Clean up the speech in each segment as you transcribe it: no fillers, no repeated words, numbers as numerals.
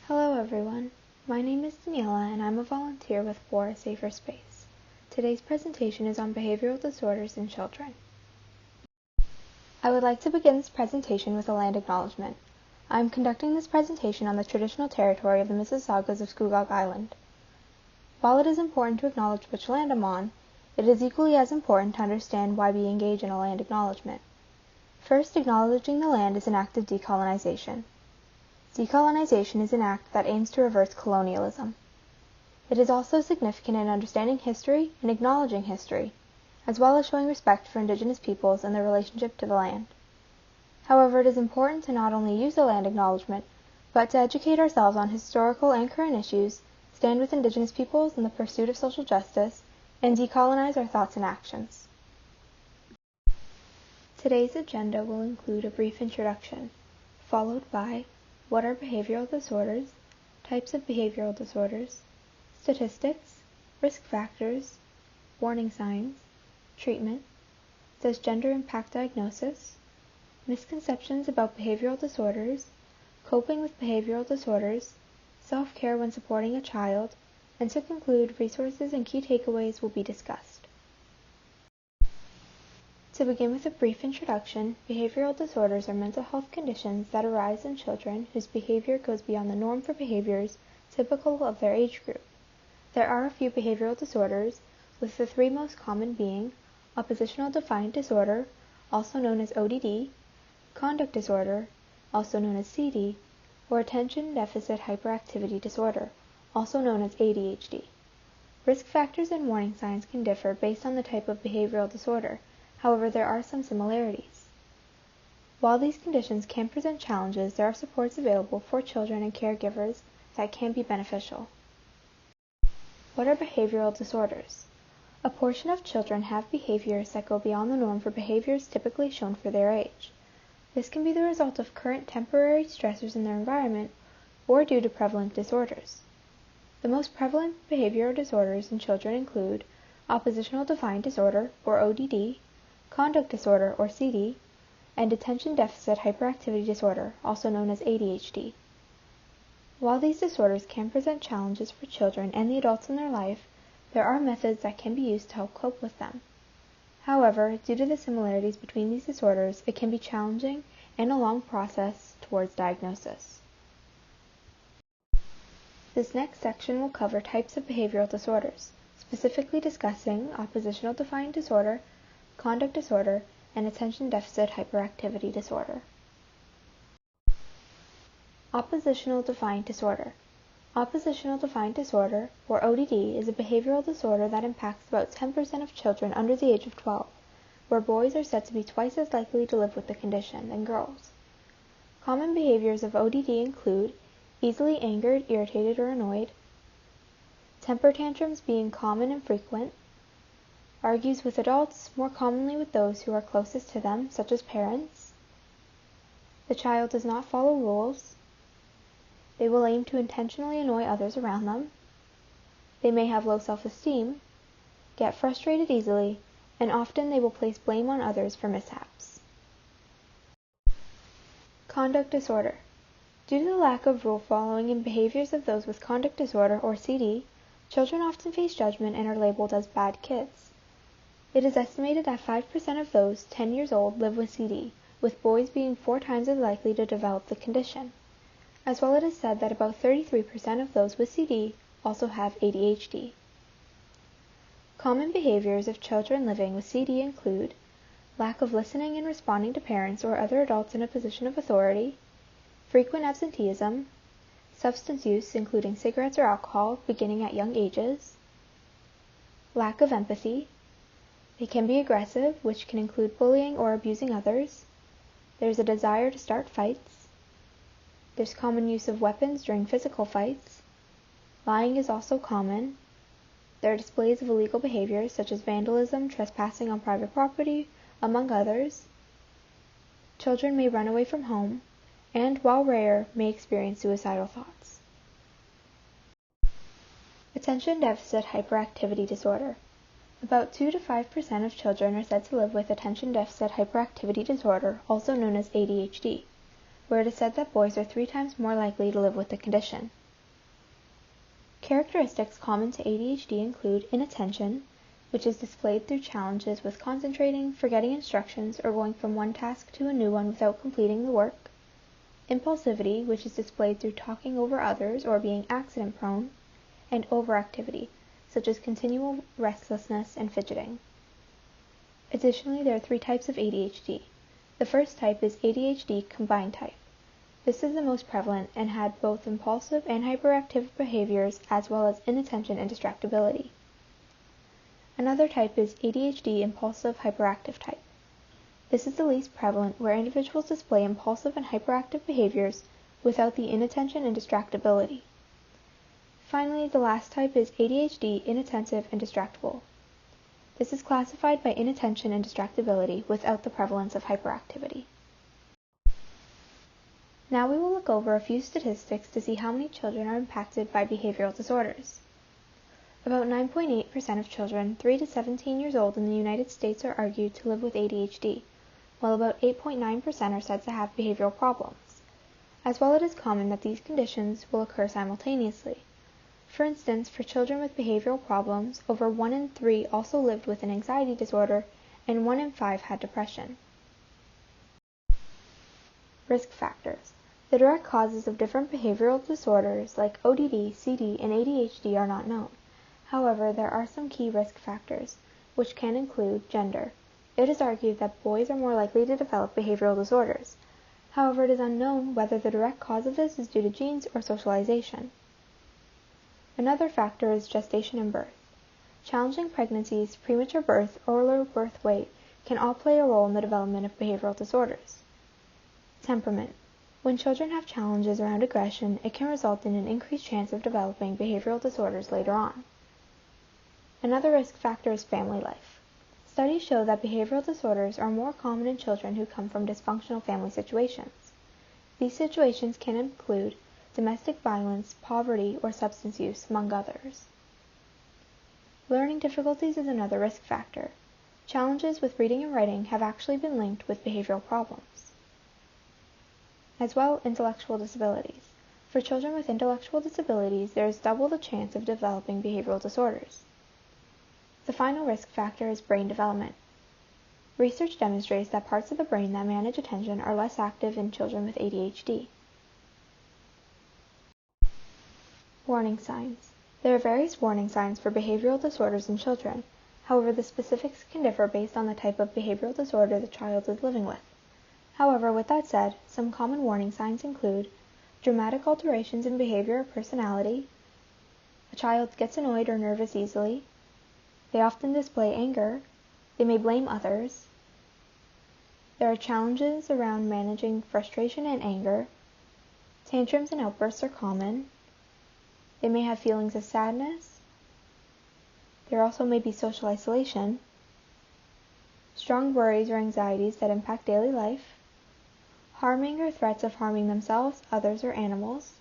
Hello everyone, my name is Daniela and I'm a volunteer with For a Safer Space. Today's presentation is on behavioral disorders in children. I would like to begin this presentation with a land acknowledgement. I am conducting this presentation on the traditional territory of the Mississaugas of Scugog Island. While it is important to acknowledge which land I'm on, it is equally as important to understand why we engage in a land acknowledgement. First, acknowledging the land is an act of decolonization. Decolonization is an act that aims to reverse colonialism. It is also significant in understanding history and acknowledging history, as well as showing respect for indigenous peoples and their relationship to the land. However, it is important to not only use the land acknowledgement, but to educate ourselves on historical and current issues, stand with indigenous peoples in the pursuit of social justice, and decolonize our thoughts and actions. Today's agenda will include a brief introduction, followed by what are behavioral disorders, types of behavioral disorders, statistics, risk factors, warning signs, treatment, does gender impact diagnosis, misconceptions about behavioral disorders, coping with behavioral disorders, self-care when supporting a child, and to conclude, resources and key takeaways will be discussed. To begin with a brief introduction, behavioral disorders are mental health conditions that arise in children whose behavior goes beyond the norm for behaviors typical of their age group. There are a few behavioral disorders, with the three most common being oppositional defiant disorder, also known as ODD, conduct disorder, also known as CD, or attention deficit hyperactivity disorder, also known as ADHD. Risk factors and warning signs can differ based on the type of behavioral disorder. However, there are some similarities. While these conditions can present challenges, there are supports available for children and caregivers that can be beneficial. What are behavioral disorders? A portion of children have behaviors that go beyond the norm for behaviors typically shown for their age. This can be the result of current temporary stressors in their environment or due to prevalent disorders. The most prevalent behavioral disorders in children include oppositional defiant disorder, or ODD, conduct disorder, or CD, and attention deficit hyperactivity disorder, also known as ADHD. While these disorders can present challenges for children and the adults in their life, there are methods that can be used to help cope with them. However, due to the similarities between these disorders, it can be challenging and a long process towards diagnosis. This next section will cover types of behavioral disorders, specifically discussing oppositional defiant disorder, conduct disorder, and attention deficit hyperactivity disorder. Oppositional defiant disorder. Oppositional defiant disorder, or ODD, is a behavioral disorder that impacts about 10% of children under the age of 12, where boys are said to be twice as likely to live with the condition than girls. Common behaviors of ODD include easily angered, irritated, or annoyed, temper tantrums being common and frequent, argues with adults, more commonly with those who are closest to them, such as parents. The child does not follow rules. They will aim to intentionally annoy others around them. They may have low self-esteem, get frustrated easily, and often they will place blame on others for mishaps. Conduct disorder. Due to the lack of rule following in behaviors of those with conduct disorder, or CD, children often face judgment and are labeled as bad kids. It is estimated that 5% of those 10 years old live with CD, with boys being 4 times as likely to develop the condition. As well, it is said that about 33% of those with CD also have ADHD. Common behaviors of children living with CD include lack of listening and responding to parents or other adults in a position of authority, frequent absenteeism, substance use including cigarettes or alcohol beginning at young ages, lack of empathy. They can be aggressive, which can include bullying or abusing others. There's a desire to start fights. There's common use of weapons during physical fights. Lying is also common. There are displays of illegal behaviors such as vandalism, trespassing on private property, among others. Children may run away from home, and, while rare, may experience suicidal thoughts. Attention deficit hyperactivity disorder. About 2 to 5% of children are said to live with attention deficit hyperactivity disorder, also known as ADHD. where it is said that boys are 3 times more likely to live with the condition. Characteristics common to ADHD include inattention, which is displayed through challenges with concentrating, forgetting instructions, or going from one task to a new one without completing the work; impulsivity, which is displayed through talking over others or being accident-prone; and overactivity, such as continual restlessness and fidgeting. Additionally, there are 3 types of ADHD. The first type is ADHD combined type. This is the most prevalent and had both impulsive and hyperactive behaviors as well as inattention and distractibility. Another type is ADHD impulsive hyperactive type. This is the least prevalent, where individuals display impulsive and hyperactive behaviors without the inattention and distractibility. Finally, the last type is ADHD inattentive and distractible. This is classified by inattention and distractibility without the prevalence of hyperactivity. Now we will look over a few statistics to see how many children are impacted by behavioral disorders. About 9.8% of children 3 to 17 years old in the United States are argued to live with ADHD, while about 8.9% are said to have behavioral problems. As well, it is common that these conditions will occur simultaneously. For instance, for children with behavioral problems, over 1 in 3 also lived with an anxiety disorder, and 1 in 5 had depression. Risk factors. The direct causes of different behavioral disorders like ODD, CD, and ADHD are not known. However, there are some key risk factors, which can include gender. It is argued that boys are more likely to develop behavioral disorders. However, it is unknown whether the direct cause of this is due to genes or socialization. Another factor is gestation and birth. Challenging pregnancies, premature birth, or low birth weight can all play a role in the development of behavioral disorders. Temperament. When children have challenges around aggression, it can result in an increased chance of developing behavioral disorders later on. Another risk factor is family life. Studies show that behavioral disorders are more common in children who come from dysfunctional family situations. These situations can include domestic violence, poverty, or substance use, among others. Learning difficulties is another risk factor. Challenges with reading and writing have actually been linked with behavioral problems. As well, intellectual disabilities. For children with intellectual disabilities, there is double the chance of developing behavioral disorders. The final risk factor is brain development. Research demonstrates that parts of the brain that manage attention are less active in children with ADHD. Warning signs. There are various warning signs for behavioral disorders in children. However, the specifics can differ based on the type of behavioral disorder the child is living with. However, with that said, some common warning signs include dramatic alterations in behavior or personality. A child gets annoyed or nervous easily. They often display anger. They may blame others. There are challenges around managing frustration and anger. Tantrums and outbursts are common. They may have feelings of sadness. There also may be social isolation, strong worries or anxieties that impact daily life, harming or threats of harming themselves, others, or animals,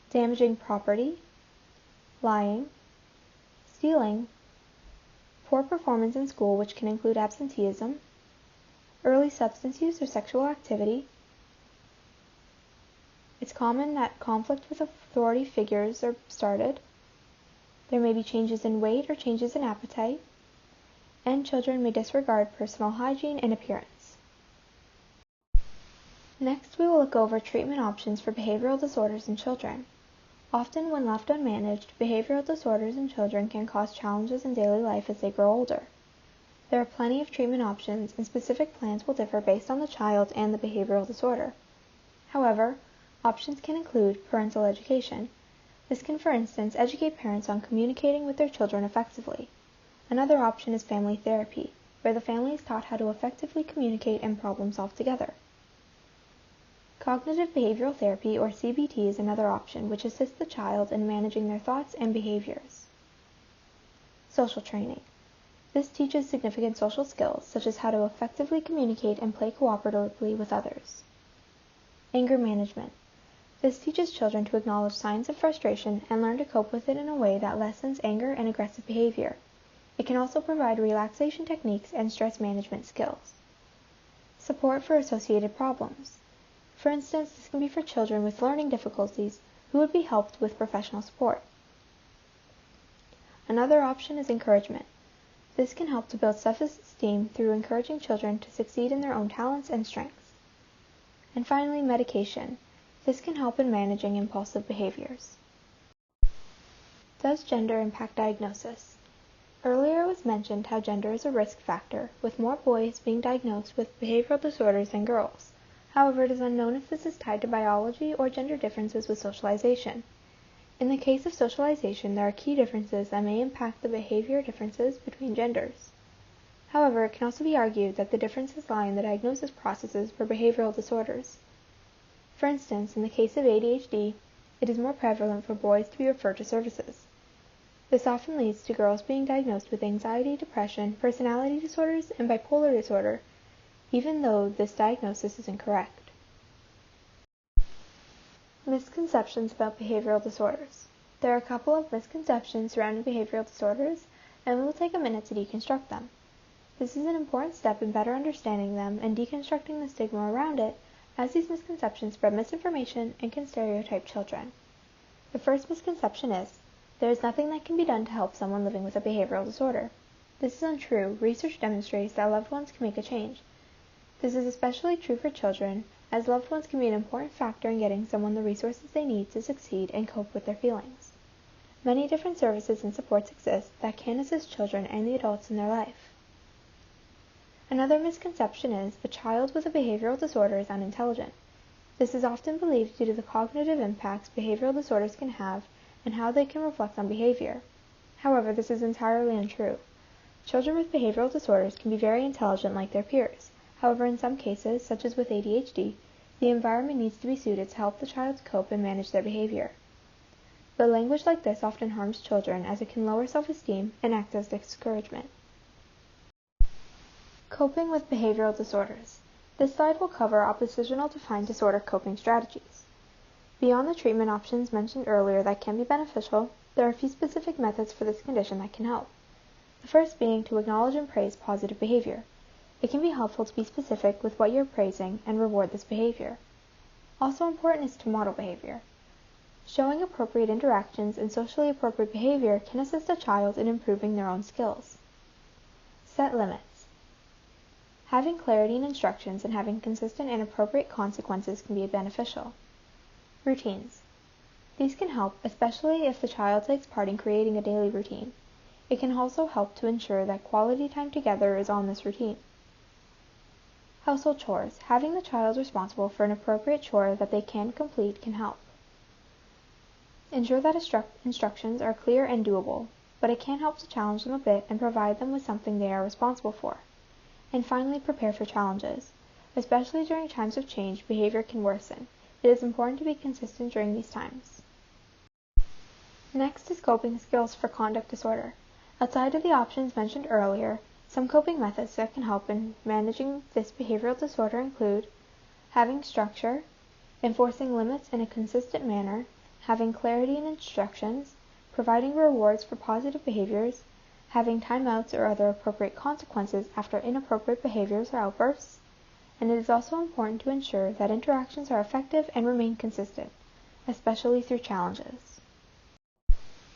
damaging property, lying, stealing, poor performance in school, which can include absenteeism, early substance use or sexual activity. It's common that conflict with authority figures are started. There may be changes in weight or changes in appetite, and children may disregard personal hygiene and appearance. Next, we will look over treatment options for behavioral disorders in children. Often, when left unmanaged, behavioral disorders in children can cause challenges in daily life as they grow older. There are plenty of treatment options, and specific plans will differ based on the child and the behavioral disorder. However, options can include parental education. This can, for instance, educate parents on communicating with their children effectively. Another option is family therapy, where the family is taught how to effectively communicate and problem solve together. Cognitive behavioral therapy, or CBT, is another option which assists the child in managing their thoughts and behaviors. Social training. This teaches significant social skills, such as how to effectively communicate and play cooperatively with others. Anger management. This teaches children to acknowledge signs of frustration and learn to cope with it in a way that lessens anger and aggressive behavior. It can also provide relaxation techniques and stress management skills. Support for associated problems. For instance, this can be for children with learning difficulties who would be helped with professional support. Another option is encouragement. This can help to build self-esteem through encouraging children to succeed in their own talents and strengths. And finally, medication. This can help in managing impulsive behaviors. Does gender impact diagnosis? Earlier it was mentioned how gender is a risk factor, with more boys being diagnosed with behavioral disorders than girls. However, it is unknown if this is tied to biology or gender differences with socialization. In the case of socialization, there are key differences that may impact the behavior differences between genders. However, it can also be argued that the differences lie in the diagnosis processes for behavioral disorders. For instance, in the case of ADHD, it is more prevalent for boys to be referred to services. This often leads to girls being diagnosed with anxiety, depression, personality disorders, and bipolar disorder, even though this diagnosis is incorrect. Misconceptions about behavioral disorders. There are a couple of misconceptions surrounding behavioral disorders, and we will take a minute to deconstruct them. This is an important step in better understanding them and deconstructing the stigma around it, as these misconceptions spread misinformation and can stereotype children. The first misconception is, there is nothing that can be done to help someone living with a behavioral disorder. This is untrue. Research demonstrates that loved ones can make a change. This is especially true for children, as loved ones can be an important factor in getting someone the resources they need to succeed and cope with their feelings. Many different services and supports exist that can assist children and the adults in their life. Another misconception is a child with a behavioral disorder is unintelligent. This is often believed due to the cognitive impacts behavioral disorders can have and how they can reflect on behavior. However, this is entirely untrue. Children with behavioral disorders can be very intelligent like their peers. However, in some cases, such as with ADHD, the environment needs to be suited to help the child cope and manage their behavior. But language like this often harms children as it can lower self-esteem and act as discouragement. Coping with behavioral disorders. This slide will cover oppositional defined disorder coping strategies. Beyond the treatment options mentioned earlier that can be beneficial, there are a few specific methods for this condition that can help. The first being to acknowledge and praise positive behavior. It can be helpful to be specific with what you're praising and reward this behavior. Also important is to model behavior. Showing appropriate interactions and socially appropriate behavior can assist a child in improving their own skills. Set limits. Having clarity in instructions and having consistent and appropriate consequences can be beneficial. Routines. These can help, especially if the child takes part in creating a daily routine. It can also help to ensure that quality time together is on this routine. Household chores. Having the child responsible for an appropriate chore that they can complete can help. Ensure that instructions are clear and doable, but it can help to challenge them a bit and provide them with something they are responsible for. And finally, prepare for challenges. Especially during times of change, behavior can worsen. It is important to be consistent during these times. Next is coping skills for conduct disorder. Outside of the options mentioned earlier, some coping methods that can help in managing this behavioral disorder include having structure, enforcing limits in a consistent manner, having clarity in instructions, providing rewards for positive behaviors, having timeouts or other appropriate consequences after inappropriate behaviors or outbursts, and it is also important to ensure that interactions are effective and remain consistent, especially through challenges.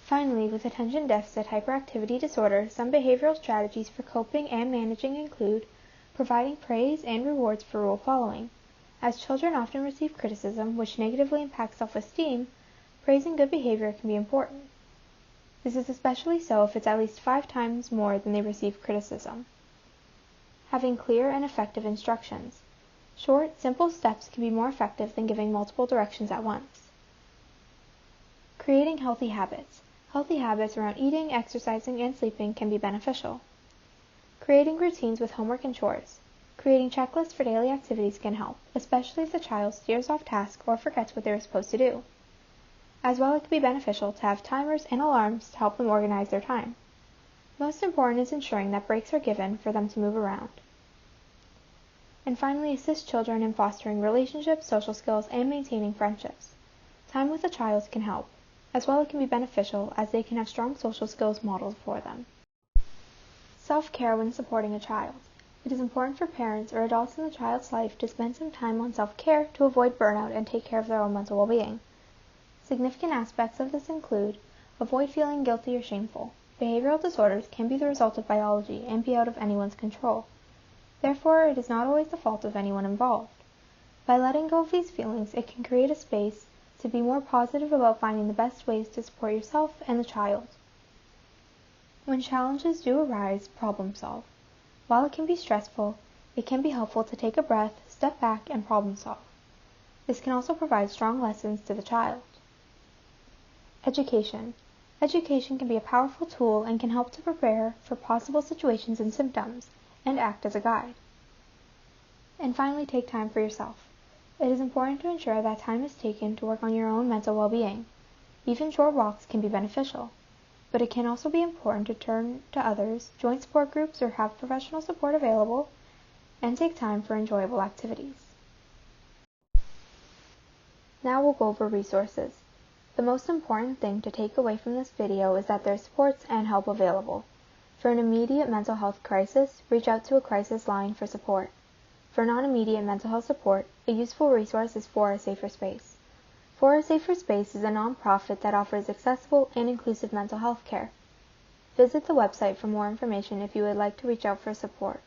Finally, with attention deficit hyperactivity disorder, some behavioral strategies for coping and managing include providing praise and rewards for rule following. As children often receive criticism, which negatively impacts self-esteem, praising good behavior can be important. This is especially so if it's at least 5 times more than they receive criticism. Having clear and effective instructions. Short, simple steps can be more effective than giving multiple directions at once. Creating healthy habits. Healthy habits around eating, exercising, and sleeping can be beneficial. Creating routines with homework and chores. Creating checklists for daily activities can help, especially if the child steers off task or forgets what they are supposed to do. As well, it can be beneficial to have timers and alarms to help them organize their time. Most important is ensuring that breaks are given for them to move around. And finally, assist children in fostering relationships, social skills, and maintaining friendships. Time with a child can help. As well, it can be beneficial as they can have strong social skills modeled for them. Self-care when supporting a child. It is important for parents or adults in the child's life to spend some time on self-care to avoid burnout and take care of their own mental well-being. Significant aspects of this include: avoid feeling guilty or shameful. Behavioral disorders can be the result of biology and be out of anyone's control. Therefore, it is not always the fault of anyone involved. By letting go of these feelings, it can create a space to be more positive about finding the best ways to support yourself and the child. When challenges do arise, problem solve. While it can be stressful, it can be helpful to take a breath, step back, and problem solve. This can also provide strong lessons to the child. Education. Education can be a powerful tool and can help to prepare for possible situations and symptoms, and act as a guide. And finally, take time for yourself. It is important to ensure that time is taken to work on your own mental well-being. Even short walks can be beneficial, but it can also be important to turn to others, join support groups, or have professional support available, and take time for enjoyable activities. Now we'll go over resources. The most important thing to take away from this video is that there are supports and help available. For an immediate mental health crisis, reach out to a crisis line for support. For non-immediate mental health support, a useful resource is For a Safer Space. For a Safer Space is a nonprofit that offers accessible and inclusive mental health care. Visit the website for more information if you would like to reach out for support.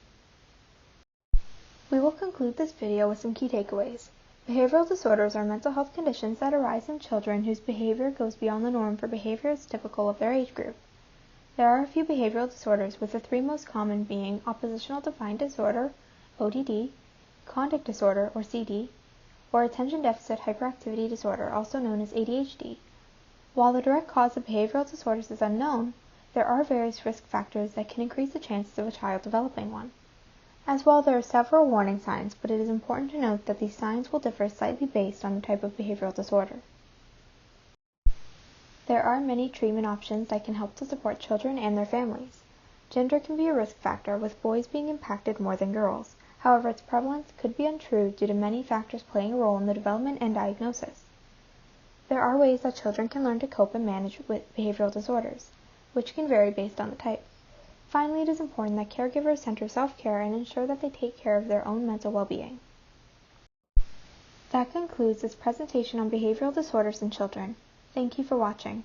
We will conclude this video with some key takeaways. Behavioral disorders are mental health conditions that arise in children whose behavior goes beyond the norm for behaviors typical of their age group. There are a few behavioral disorders, with the three most common being oppositional defiant disorder, ODD, conduct disorder, or CD, or attention deficit hyperactivity disorder, also known as ADHD. While the direct cause of behavioral disorders is unknown, there are various risk factors that can increase the chances of a child developing one. As well, there are several warning signs, but it is important to note that these signs will differ slightly based on the type of behavioral disorder. There are many treatment options that can help to support children and their families. Gender can be a risk factor, with boys being impacted more than girls. However, its prevalence could be untrue due to many factors playing a role in the development and diagnosis. There are ways that children can learn to cope and manage with behavioral disorders, which can vary based on the type. Finally, it is important that caregivers center self-care and ensure that they take care of their own mental well-being. That concludes this presentation on behavioral disorders in children. Thank you for watching.